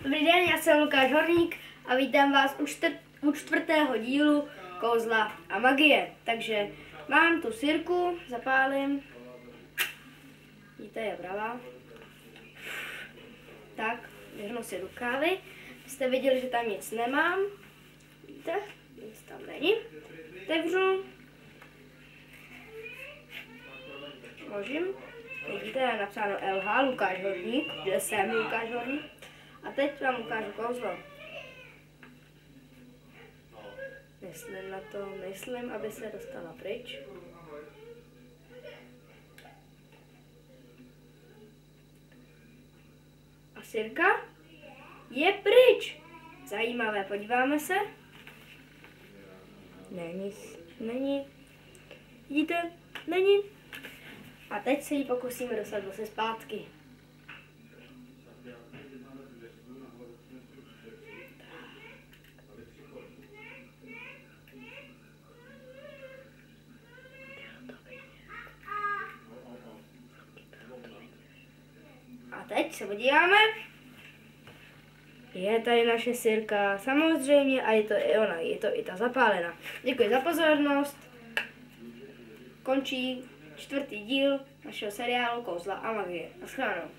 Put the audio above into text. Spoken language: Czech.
Dobrý den, já jsem Lukáš Horník a vítám vás u čtvrtého dílu Kouzla a magie. Takže mám tu sirku, zapálím. Vidíte, je bravá. Tak, vyhnu si rukávy. Jste viděli, že tam nic nemám. Vidíte, nic tam není. Otevřu. Možím. Vidíte, je napsáno LH, Lukáš Horník, kde jsem Lukáš Horník. A teď vám ukážu kouzlo. Myslím na to, aby se dostala pryč. A sirka je pryč. Zajímavé, podíváme se. Není. Vidíte? Není. A teď se ji pokusíme dostat zase zpátky. A teď se podíváme. Je tady naše sirka, samozřejmě, a je to i ona, je to i ta zapálená. Děkuji za pozornost. Končí čtvrtý díl našeho seriálu Kouzla a magie. Naschledanou.